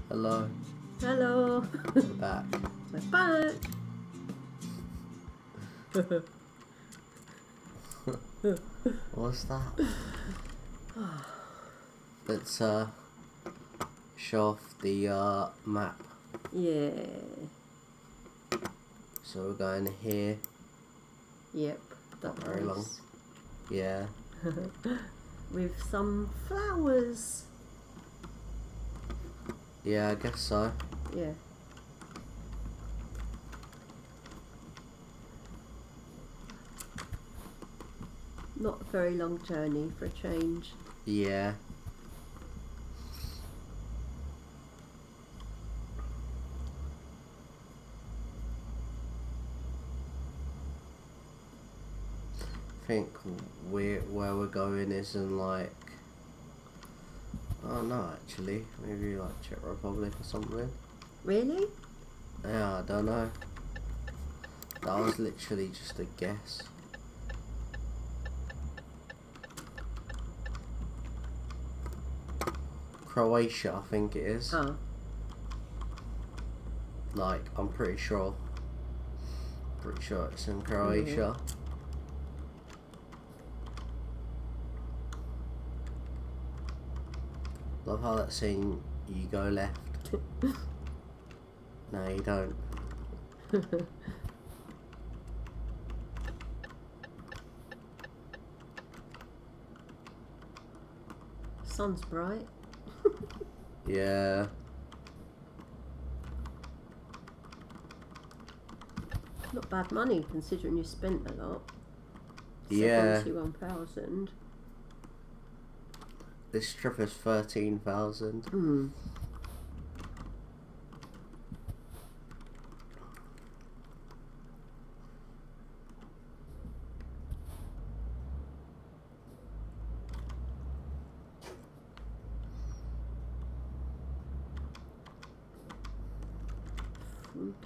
Hello. Hello. We're back. We're back. What's that? Let's show off the map. Yeah. So we're going here. Yep. Not very long. Yeah. With some flowers. Yeah, I guess so. Yeah. Not a very long journey for a change. Yeah. I think where we're going isn't like, oh no, actually maybe like Czech Republic or something. Really? Yeah, I don't know. That was literally just a guess. Croatia, I think it is. Oh. Like, I'm pretty sure. Pretty sure it's in Croatia. Love how that's saying you go left. No, you don't. Sun's bright. Yeah. Not bad money considering you spent a lot. Yeah. 71,000. This trip is 13,000. Hmm.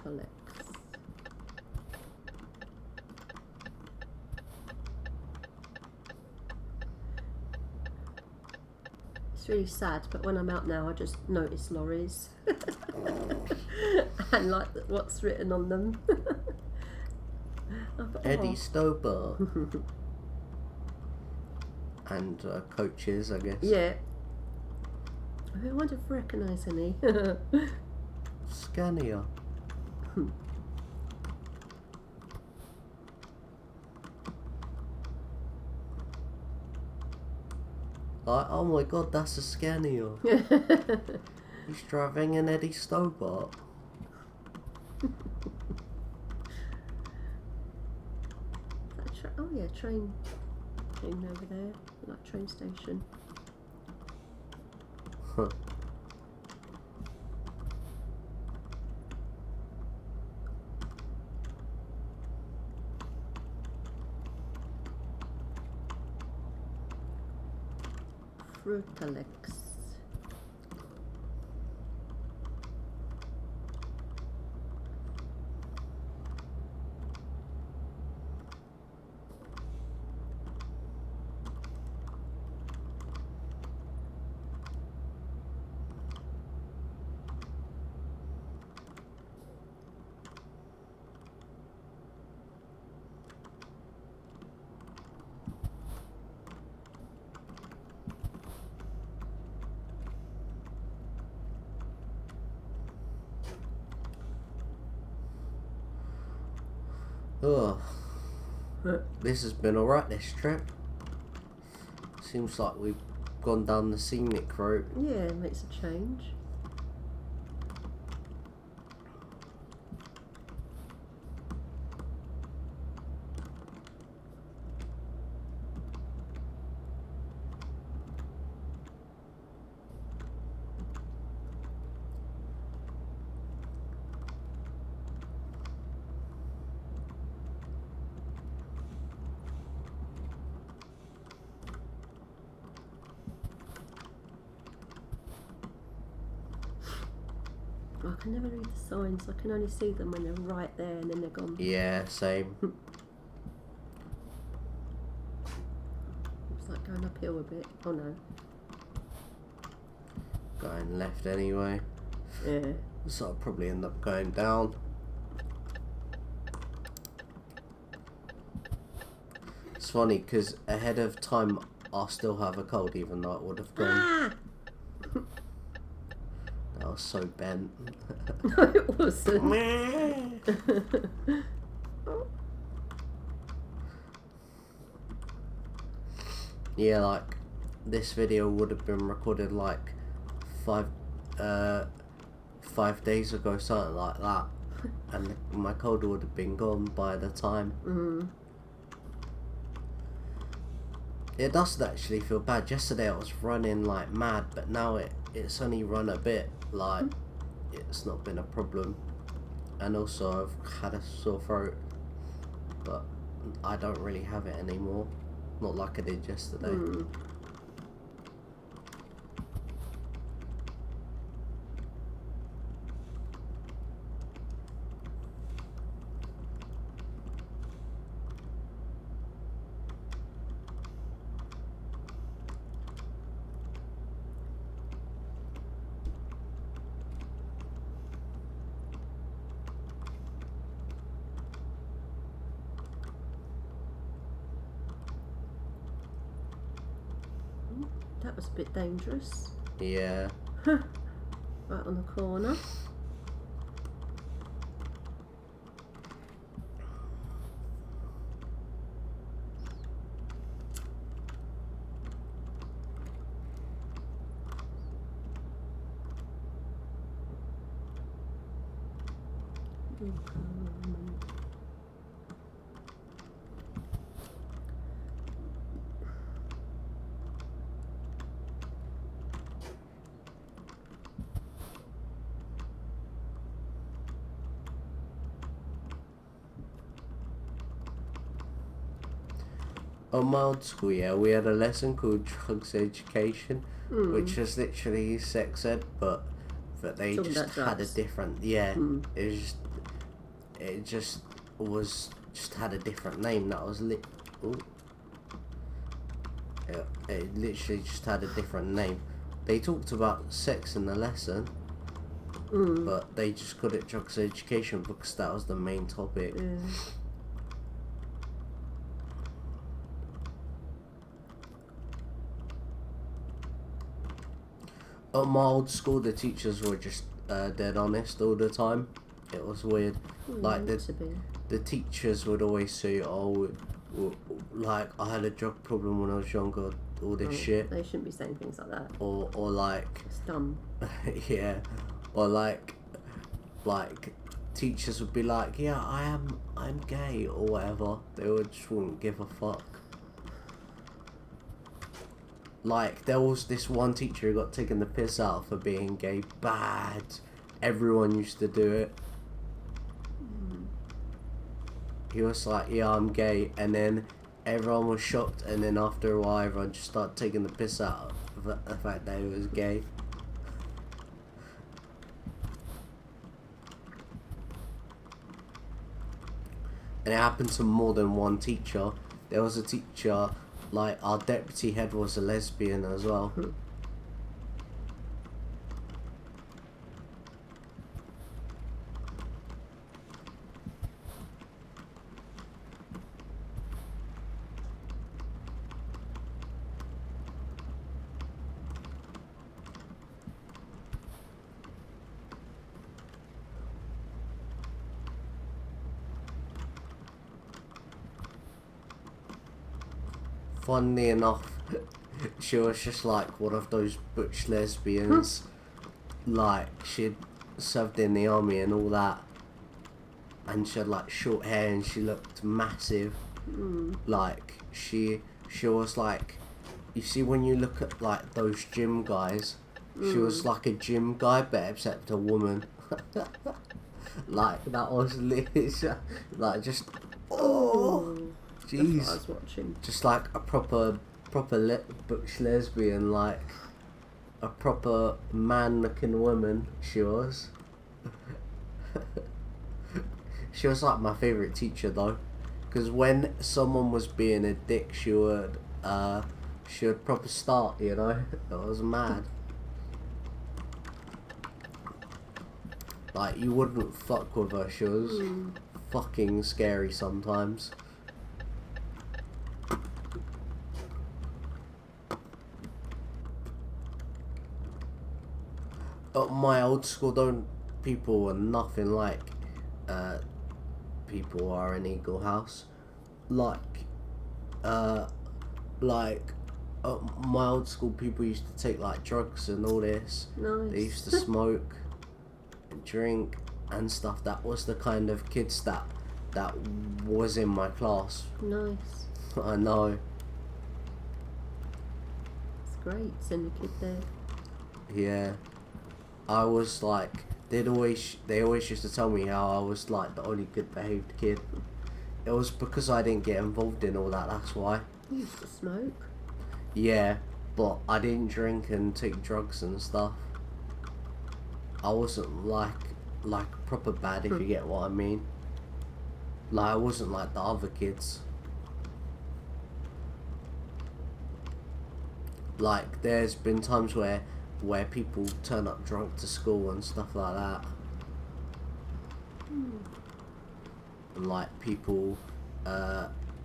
Collects. It's really sad, but when I'm out now, I just notice lorries and like what's written on them. Eddie Stober. And coaches, I guess. Yeah. I wonder if I recognise any. Scania. Like, oh my god, that's a Scania. He's driving an Eddie Stobart. Oh yeah, train thing over there, like train station. Huh. Frutalix. Oh, this has been alright, this trip. Seems like we've gone down the scenic route. Yeah, it makes a change. I can never read the signs. I can only see them when they're right there and then they're gone. Yeah, same. It's like going uphill a bit. Oh no. Going left anyway. Yeah. So I'll probably end up going down. It's funny because ahead of time I still have a cold, even though it would have gone. Ah! That was so bent. No, it wasn't. Yeah, like this video would have been recorded like 5 days ago, something like that, and my cold would have been gone by the time. It doesn't actually feel bad. Yesterday I was running like mad, but now it's only run a bit. Like it's not been a problem. And also I've had a sore throat, but I don't really have it anymore. Not like I did yesterday. That was a bit dangerous. Yeah. Right on the corner. On my old school, yeah, we had a lesson called drugs education, which was literally sex ed, but they Talking just about had a drugs. different, yeah, it just had a different name. That was it literally just had a different name. They talked about sex in the lesson, but they just called it drugs education because that was the main topic. Yeah. At my old school, the teachers were just dead honest all the time. It was weird. Like the teachers would always say, "Oh, like I had a drug problem when I was younger." All this shit. They shouldn't be saying things like that. Or like. It's dumb. Yeah. Or like teachers would be like, "Yeah, I'm gay" or whatever. They just wouldn't give a fuck. Like, there was this one teacher who got taken the piss out for being gay. Bad. Everyone used to do it. He was like, "Yeah, I'm gay," and then everyone was shocked, and then after a while everyone just started taking the piss out of the fact that he was gay. And it happened to more than one teacher. There was a teacher, like our deputy head was a lesbian as well. Funnily enough, she was just like one of those butch lesbians. Like, she'd served in the army and all that. And she had like short hair and she looked massive. Like, she was like, you see when you look at like those gym guys, she was like a gym guy, but except a woman. Like, that was literally, like, just, oh. Jeez. That's what I was watching. Just like a proper butch lesbian, like a proper man-looking woman. She was. She was like my favourite teacher though, because when someone was being a dick, she would proper start. You know, it was mad. Like, you wouldn't fuck with her. She was fucking scary sometimes. At my old school, people were nothing like people are in Eagle House. Like at my old school, people used to take like drugs and all this. Nice. They used to smoke and drink and stuff. That was the kind of kids that was in my class. Nice. I know. It's great, send a kid there. Yeah. I was like, they always used to tell me how I was like the only good behaved kid. It was because I didn't get involved in all that, that's why. You used to smoke. Yeah, but I didn't drink and take drugs and stuff. I wasn't like proper bad, if you get what I mean. Like, I wasn't like the other kids. Like, there's been times where people turn up drunk to school and stuff like that. And like, people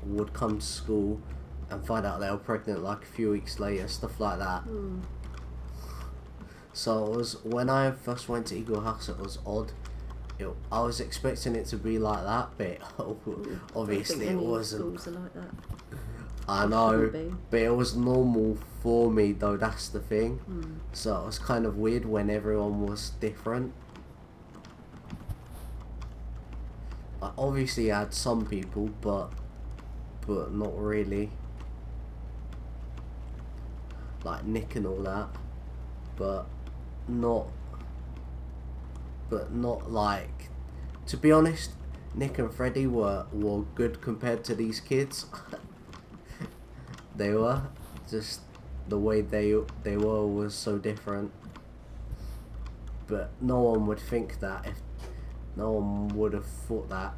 would come to school and find out they were pregnant like a few weeks later, stuff like that. So it was, when I first went to Eagle House, it was odd. I was expecting it to be like that, but obviously it wasn't. Schools are like that. I know, but it was normal for me though, that's the thing. So it was kind of weird when everyone was different. Like, obviously I had some people, but not really. Like Nick and all that, but not like, to be honest, Nick and Freddie were good compared to these kids. They were just, the way they were was so different. But no one would think that, if no one would have thought that.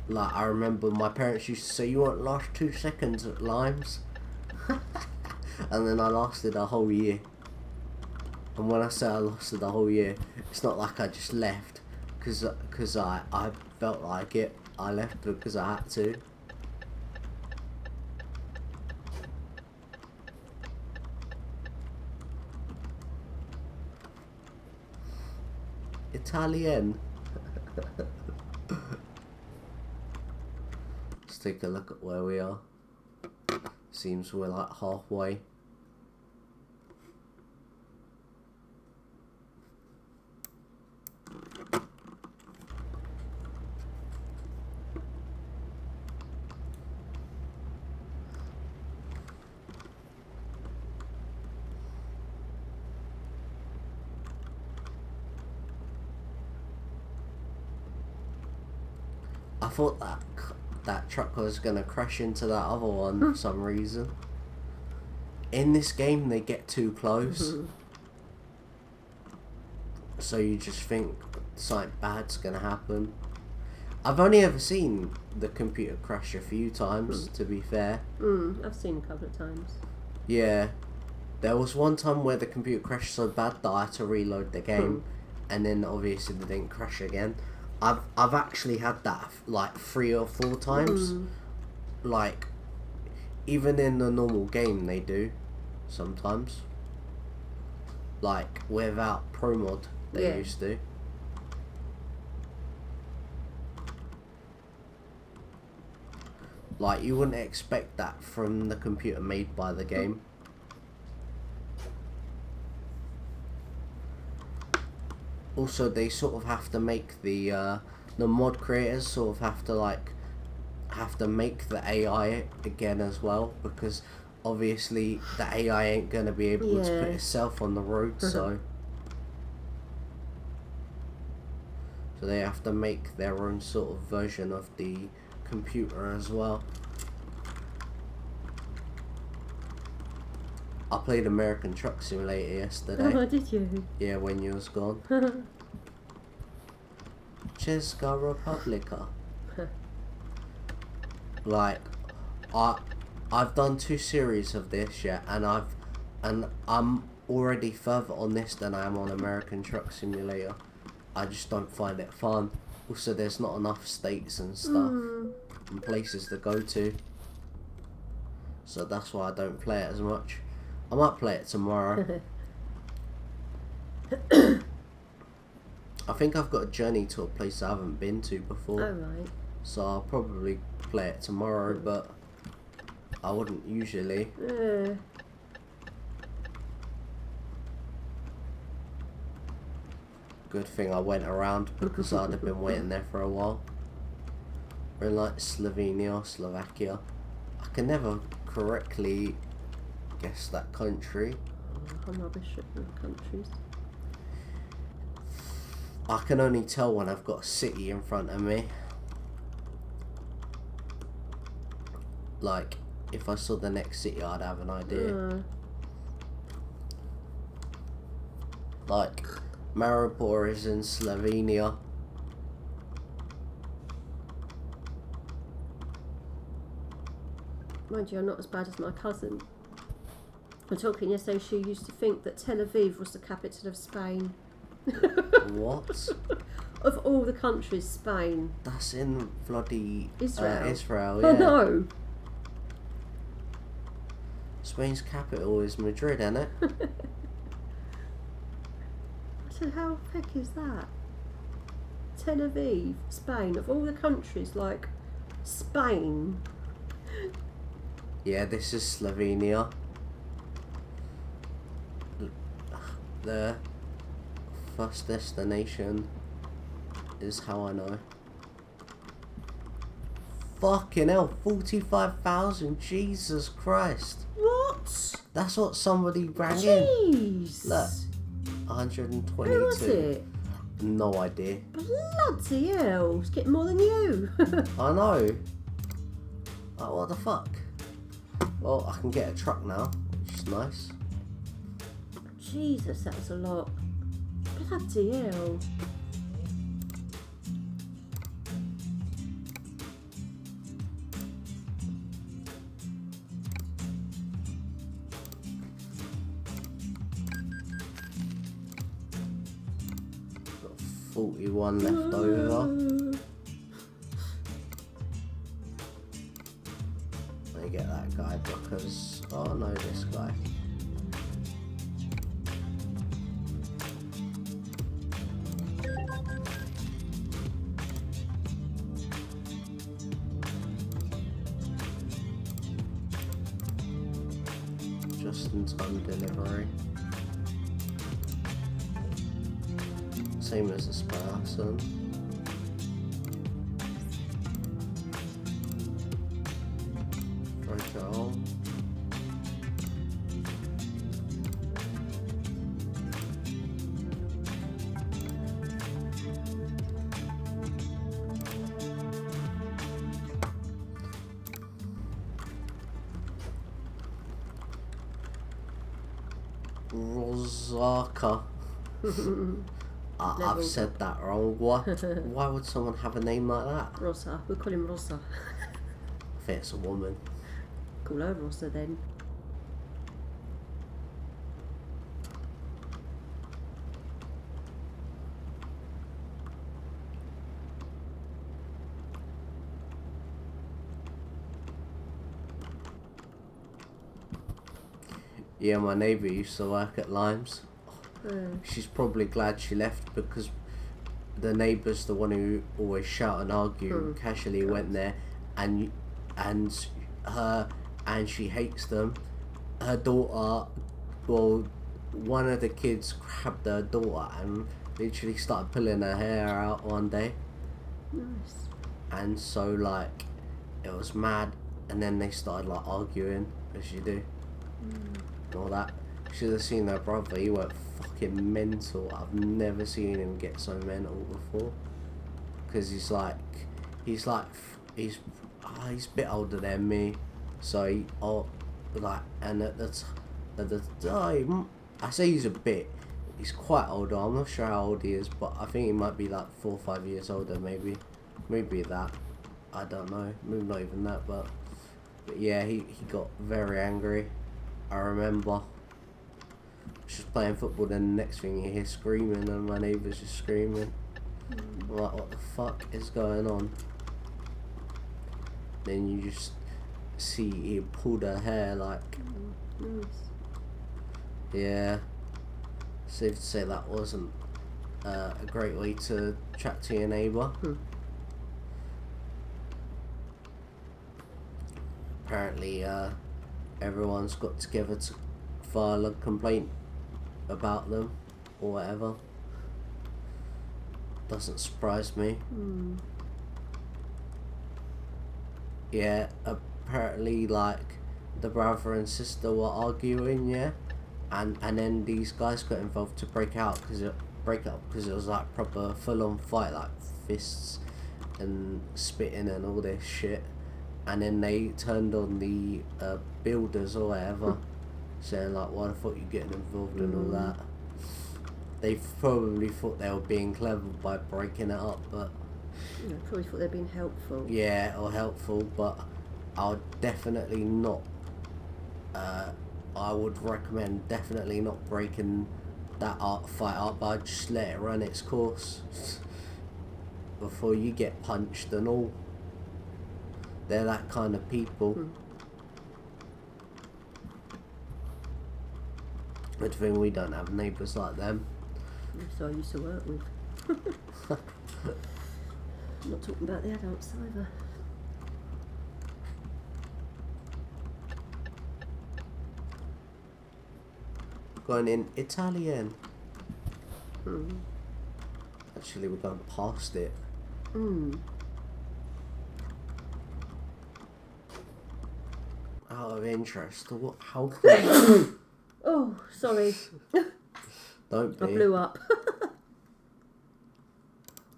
Like, I remember my parents used to say, you won't last 2 seconds at Limes. And then I lasted a whole year. And when I say I lasted the whole year, it's not like I just left because I felt like it. I left because I had to. Italian. Let's take a look at where we are. Seems we're like halfway. I thought that truck was gonna crash into that other one for some reason. In this game, they get too close, so you just think something bad's gonna happen. I've only ever seen the computer crash a few times, to be fair. I've seen a couple of times. Yeah, there was one time where the computer crashed so bad that I had to reload the game, and then obviously they didn't crash again. I've actually had that like 3 or 4 times. Like, even in the normal game they do sometimes. Like, without pro mod they used to. Like, you wouldn't expect that from the computer made by the game. Also, they sort of have to make the mod creators sort of have to make the AI again as well, because obviously the AI ain't gonna be able to put itself on the road, so they have to make their own sort of version of the computer as well. I played American Truck Simulator yesterday. Oh, did you? Yeah, when you was gone. Česká Republika. Like, I've done 2 series of this, yeah, and I'm already further on this than I am on American Truck Simulator. I just don't find it fun. Also, there's not enough states and stuff and places to go to, so that's why I don't play it as much. I might play it tomorrow. I think I've got a journey to a place I haven't been to before. Oh, right. So I'll probably play it tomorrow, but I wouldn't usually. Good thing I went around, because I'd have been waiting there for a while. We're in like Slovenia, Slovakia. I can never correctly guess that country. I'm rubbish at countries. I can only tell when I've got a city in front of me. Like, if I saw the next city, I'd have an idea. Like, Maribor is in Slovenia. Mind you, I'm not as bad as my cousin. We're talking yesterday, she used to think that Tel Aviv was the capital of Spain. What? Of all the countries, Spain. That's in bloody Israel. yeah. Oh no! Spain's capital is Madrid, isn't it? I said, how the heck is that? Tel Aviv, Spain. Of all the countries, like Spain. Yeah, this is Slovenia. The first destination is how I know. Fucking hell, 45,000, Jesus Christ. What? That's what somebody rang in. Jeez. Look, 122. Who was it? No idea. Bloody hell, it's getting more than you. I know. Oh, what the fuck? Well, I can get a truck now, which is nice. Jesus, that was a lot. Bloody hell. Got 41 left over. Let me get that guy because... Oh no, this guy. Just in time delivery. Same as the Spartan. Fragile. Rosaka. I've said that wrong. What? Why would someone have a name like that? Rosa, we'll call him Rosa. I think it's a woman. Call her Rosa then. Yeah, my neighbour used to work at Limes. She's probably glad she left because the neighbour's the one who always shout and argue. Casually went there, and she hates them. Her daughter, well, one of the kids grabbed her daughter and literally started pulling her hair out one day. Nice. And so like it was mad, and then they started like arguing as you do. And all that. Should have seen her brother, he went fucking mental. I've never seen him get so mental before. Because he's a bit older than me. So he, and at the time, I say he's a bit, he's quite older. I'm not sure how old he is, but I think he might be like 4 or 5 years older, maybe that. I don't know, maybe not even that, but yeah, he got very angry. I remember. I was just playing football, then the next thing you hear screaming, and my neighbour's just screaming. I'm like, what the fuck is going on? Then you just see he pulled her hair, like, Nice. yeah. Safe to say that wasn't a great way to chat to your neighbour. Apparently, everyone's got together to file a complaint about them or whatever. Doesn't surprise me. Yeah, apparently, like, the brother and sister were arguing, yeah, and then these guys got involved to break up because it was like proper full-on fight, like fists and spitting and all this shit. And then they turned on the builders or whatever, saying like, why the fuck you getting involved and all that. They probably thought they were being clever by breaking it up, but Yeah, probably thought they'd been helpful. yeah, or helpful, but I would definitely not. I would recommend definitely not breaking that fight up. I'd just let it run its course before you get punched and all. They're that kind of people. Good thing we don't have neighbours like them. So I used to work with. I'm not talking about the adults either. Going in Italian. Actually, we're going past it. Out of interest, how come? Oh, sorry. Don't be. I blew up.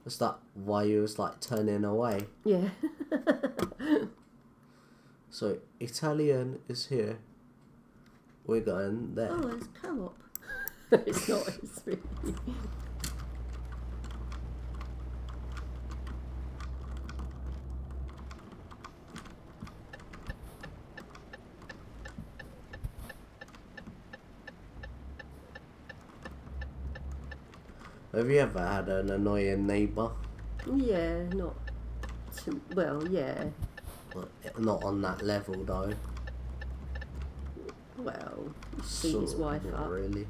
Was that why you was like turning away? Yeah. So Italian is here. We're going there. Oh, it's co-op. It's not. It's really. Have you ever had an annoying neighbour? Yeah, not. Well, yeah. Well, not on that level though. Well, you beat his wife not up. really.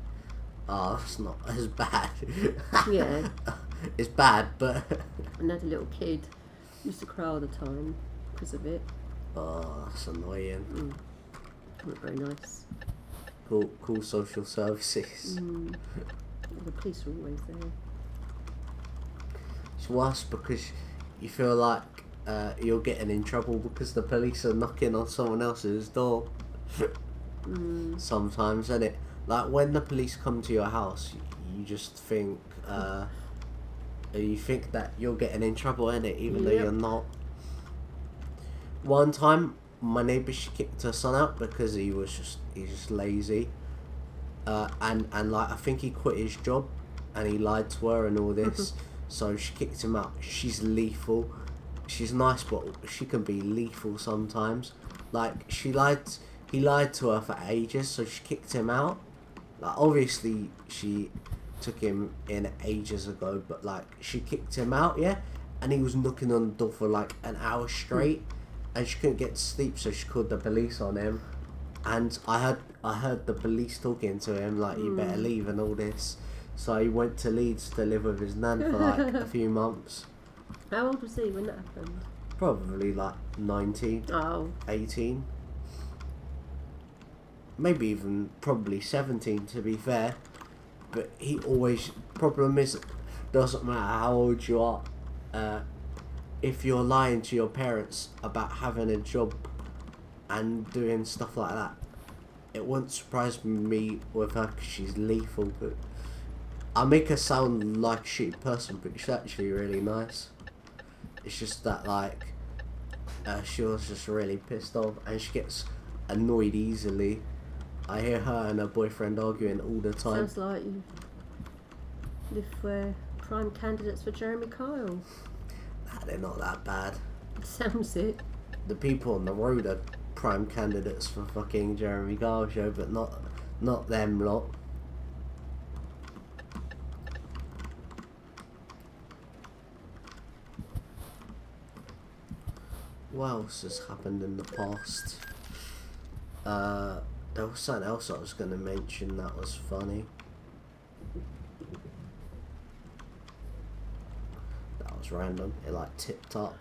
Oh, it's not as bad. Yeah. It's bad, but. And had a little kid. Used to cry all the time because of it. Oh, that's annoying. Not very nice. Cool social services. The police are always there. It's worse because you feel like you're getting in trouble because the police are knocking on someone else's door. Sometimes, isn't it? Like when the police come to your house, you just think that you're getting in trouble, innit? Even though you're not. One time, my neighbour, she kicked her son out because he's just lazy. And like I think he quit his job and he lied to her and all this. So she kicked him out. She's lethal. She's nice, but she can be lethal sometimes. Like he lied to her for ages, so she kicked him out. Like obviously she took him in ages ago, but like she kicked him out, yeah. And he was knocking on the door for like an hour straight, and she couldn't get to sleep, so she called the police on him. And I heard the police talking to him like, you better leave and all this. So he went to Leeds to live with his nan for like a few months. How old was he when that happened? Probably like 19, Oh. 18. Maybe even probably 17 to be fair. But he always, problem is, doesn't matter how old you are, if you're lying to your parents about having a job and doing stuff like that, it wouldn't surprise me with her because she's lethal. But I make her sound like a shitty person, but she's actually really nice. It's just that like she was just really pissed off and she gets annoyed easily. I hear her and her boyfriend arguing all the time. Sounds like you live where prime candidates for Jeremy Kyle. Nah, they're not that bad. Sounds it. The people on the road are prime candidates for fucking Jeremy Kyle show, but not them lot. What else has happened in the past? There was something else I was going to mention that was funny. That was random. It like tipped up.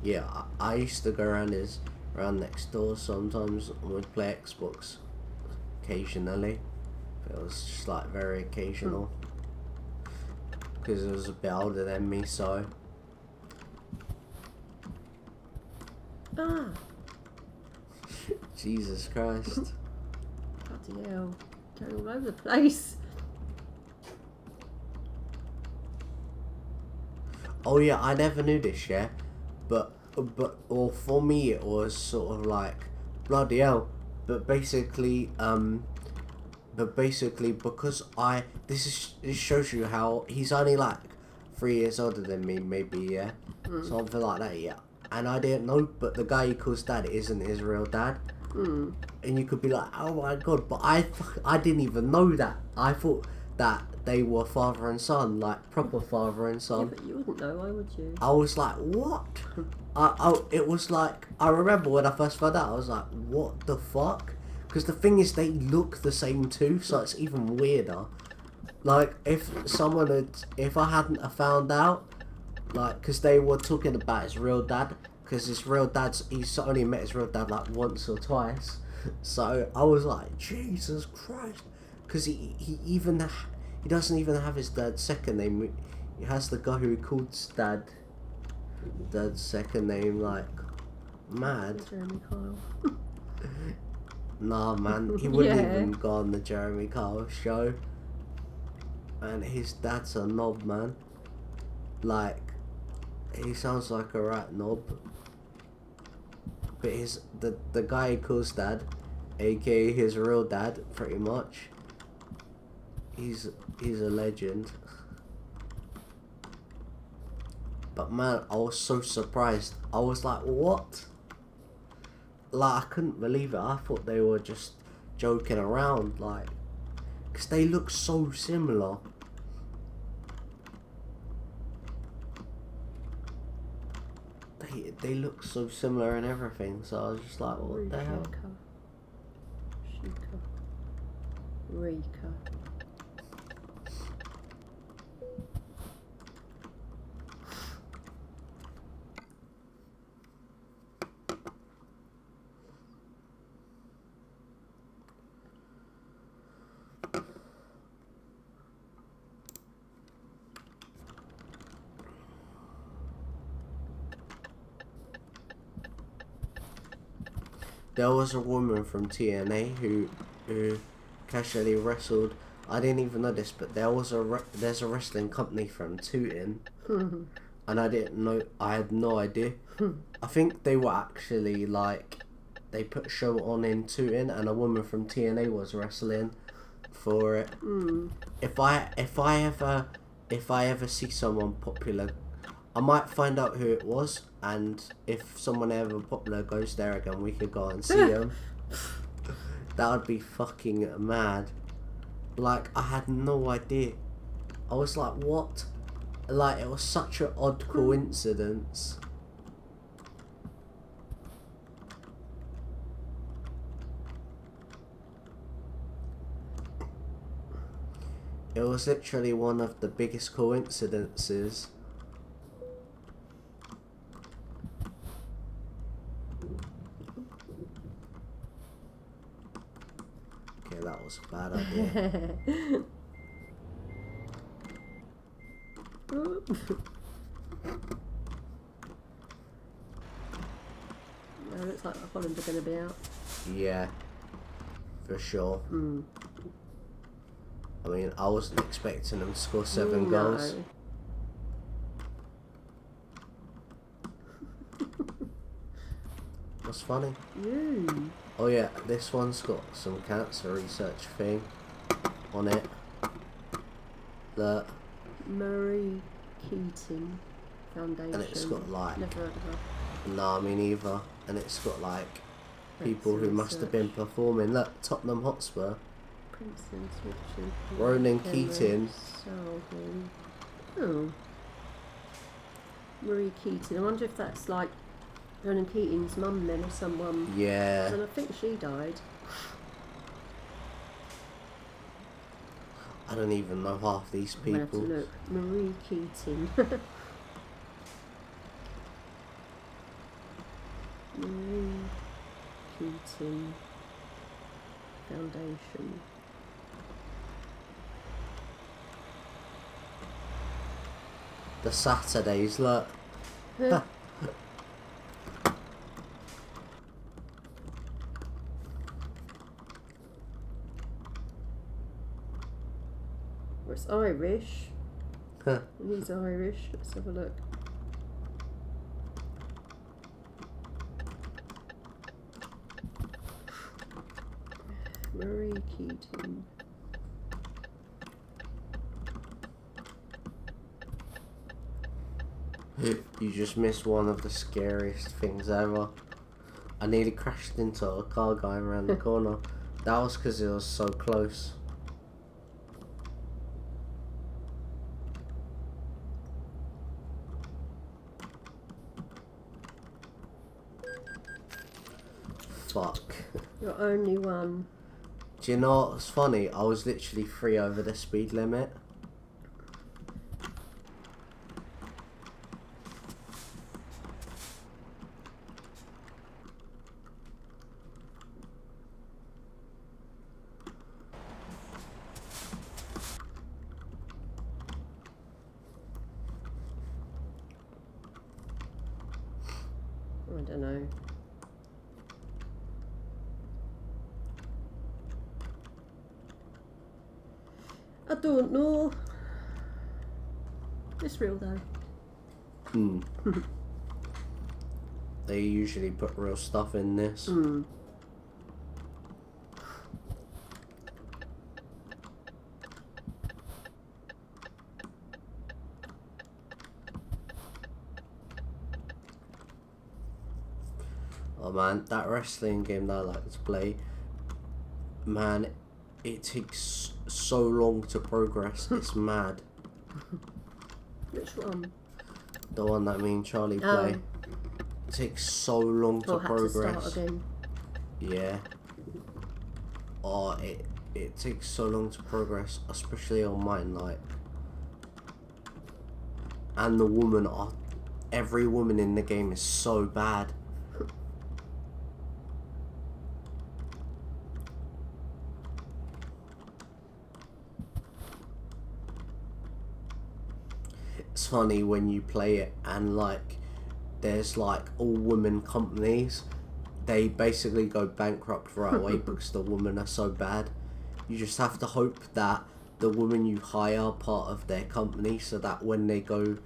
Yeah, I used to go around next door sometimes and would play Xbox occasionally. It was just like very occasional because it was a bit older than me, so. Ah. Jesus Christ. Bloody hell. Going all over the place. Oh yeah, I never knew this, yeah, but well, for me it was sort of like bloody hell, but basically because this shows you how he's only like 3 years older than me, maybe, yeah, something like that, yeah, and I didn't know, but the guy he calls dad isn't his real dad. And you could be like, oh my god, but I didn't even know that. I thought that they were father and son, like proper father and son. Yeah, but you wouldn't know, why would you? I was like, what? It was like, I remember when I first found out, I was like, what the fuck? Because the thing is, they look the same too, so it's even weirder. Like, if I hadn't have found out, like, because they were talking about his real dad, because he's only met his real dad like once or twice, so I was like, Jesus Christ, because he doesn't even have his dad's second name. He has the guy who he calls dad's second name, like, mad. Jeremy Kyle. Nah, man, he wouldn't even go on the Jeremy Kyle show, and his dad's a knob, man. Like, he sounds like a rat knob. But the guy he calls dad, aka his real dad, pretty much, he's a legend. But man, I was so surprised. I was like, what? Like, I couldn't believe it. I thought they were just joking around, like, because they look so similar. They look so similar and everything, so I was just like, what the hell? Rijeka. There was a woman from TNA who casually wrestled. I didn't even know this, but there's a wrestling company from Tooting, and I didn't know. I had no idea. I think they were actually like, they put a show on in Tooting, and a woman from TNA was wrestling for it. If I ever see someone popular, I might find out who it was, and if someone ever popular goes there again, we could go and see them. That would be fucking mad. Like, I had no idea. I was like, what? Like, it was such an odd coincidence. It was literally one of the biggest coincidences. Okay, that was a bad idea. No, it looks like Holland are going to be out. Yeah, for sure. I mean, I wasn't expecting them to score 7 goals. What's funny? You. Oh yeah, this one's got some cancer research thing on it. Look. Marie Keating Foundation. And it's got like... Never heard of her. Nah, me neither. And it's got like people who must have been performing. Look, Tottenham Hotspur. Princeton, Richard, Ronan Keating. Oh. Marie Keating. I wonder if that's like Ronan Keating's mum then or someone. Yeah. And I think she died. I don't even know half these people. I have to look. Marie Keating. Marie Keating Foundation. The Saturdays, look. It's Irish. Huh. He's Irish. Let's have a look. Marie Keating. You just missed one of the scariest things ever. I nearly crashed into a car going around the corner. That was because it was so close. Fuck. You're only one. Do you know what's funny? I was literally 3 over the speed limit. I don't know. I don't know. It's real though. Hmm. They usually put real stuff in this. Hmm. Oh man, that wrestling game that I like to play, man, it takes so long to progress. It's mad. Which one? The one that me and Charlie play. It takes so long to progress. To start again. Yeah. Oh, it takes so long to progress, especially on mine. Like, and the woman are, every woman in the game is so bad. It's funny when you play it and like there's like all women companies, they basically go bankrupt right away because the women are so bad. You just have to hope that the women you hire are part of their company, so that when they go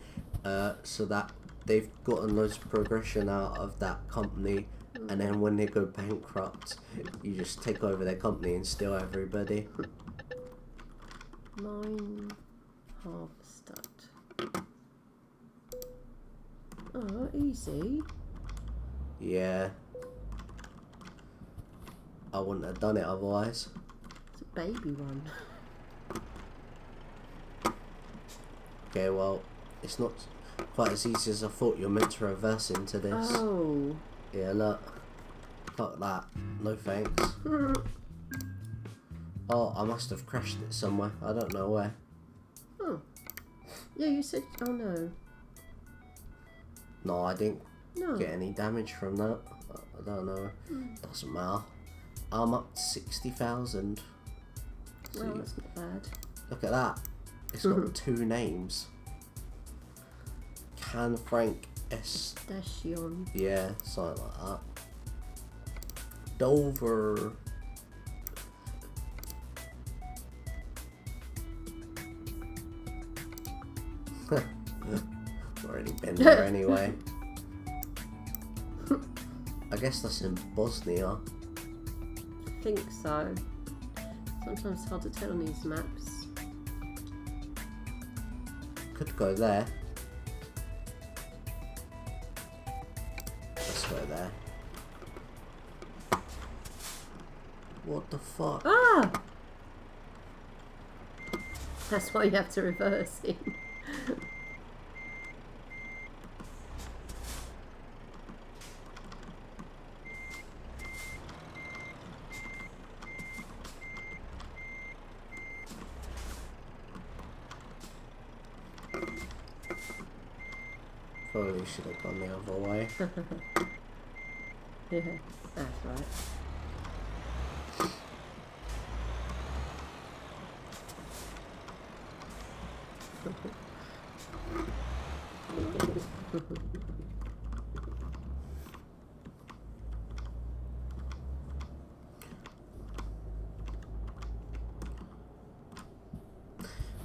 so that they've gotten loads of progression out of that company, and then when they go bankrupt you just take over their company and steal everybody. Mine Harvested. Oh, easy. Yeah. I wouldn't have done it otherwise. It's a baby one. Okay, well, it's not quite as easy as I thought. You're meant to reverse into this. Oh. Yeah, look. Fuck that. No thanks. Oh, I must have crashed it somewhere. I don't know where. Oh. Yeah, you said... Oh, no. No, I didn't No. get any damage from that. I don't know. Doesn't matter. I'm up to 60,000. Well, that's not bad. Look at that. It's got 2 names. Can Frank S. Station. Yeah, something like that. Dover. Already been there anyway. I guess that's in Bosnia. I think so. Sometimes it's hard to tell on these maps. Could go there. Let's go there. What the fuck? Ah! That's why you have to reverse him. Probably should have gone the other way. Yeah, that's right.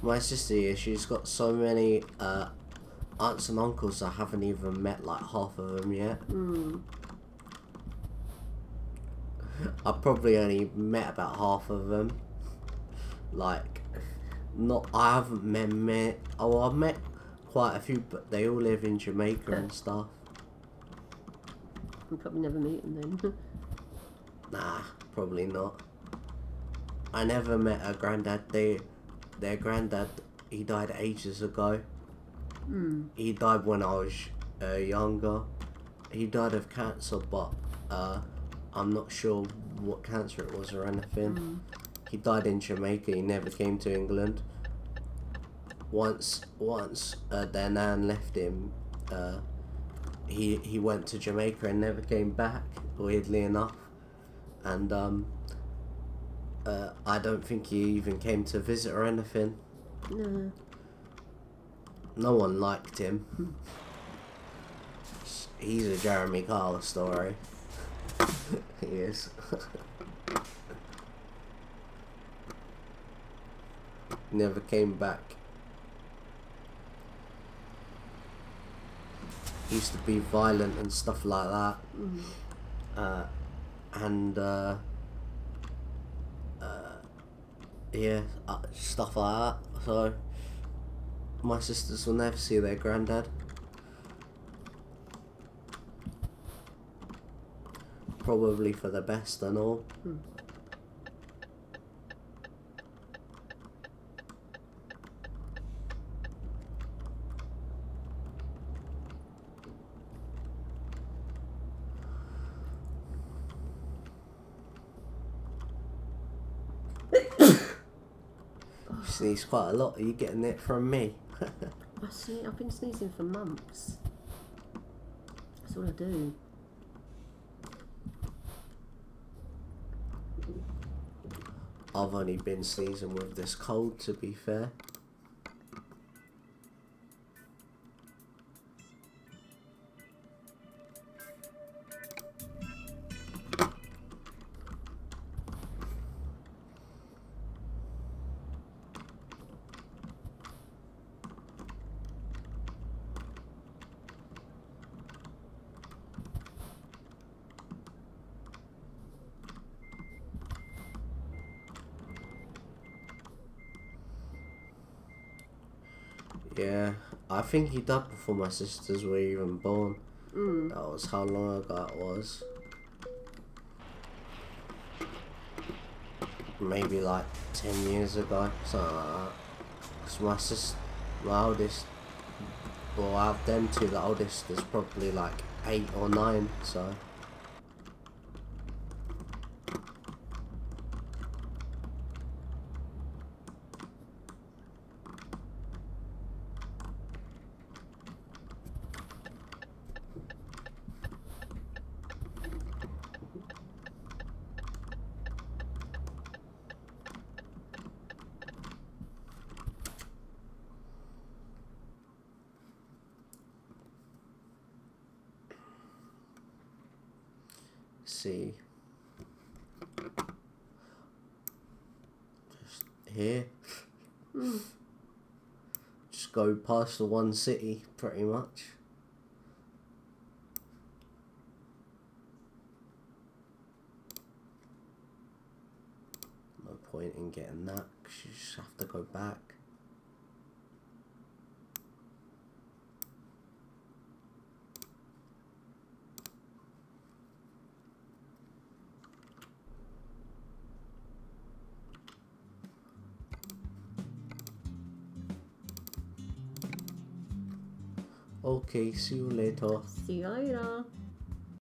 My sister here, she's got so many aunts and uncles I haven't even met like half of them yet. I probably only met about half of them. Like, I haven't met oh, I've met quite a few, but they all live in Jamaica and stuff. We'll probably never meet them then. Nah, probably not. I never met a granddad. Their granddad, he died ages ago. He died when I was younger. He died of cancer, but I'm not sure what cancer it was or anything. He died in Jamaica. He never came to England. Once their nan left him, he went to Jamaica and never came back, weirdly enough. And I don't think he even came to visit or anything. No. No one liked him. He's a Jeremy Kyle story. He is. Never came back. Used to be violent and stuff like that. Yeah, stuff like that. So my sisters will never see their granddad. Probably for the best and all. You sneeze quite a lot. Are you getting it from me? I've been sneezing for months. That's all I do. I've only been sneezing with this cold, to be fair. Yeah, I think he died before my sisters were even born. That was how long ago it was. Maybe like 10 years ago, something like that. Because my oldest, well, out of them two, the oldest is probably like 8 or 9, so. See, just here, just go past the one city, pretty much. No point in getting that, because you just have to go back. Okay, see you later. See you later.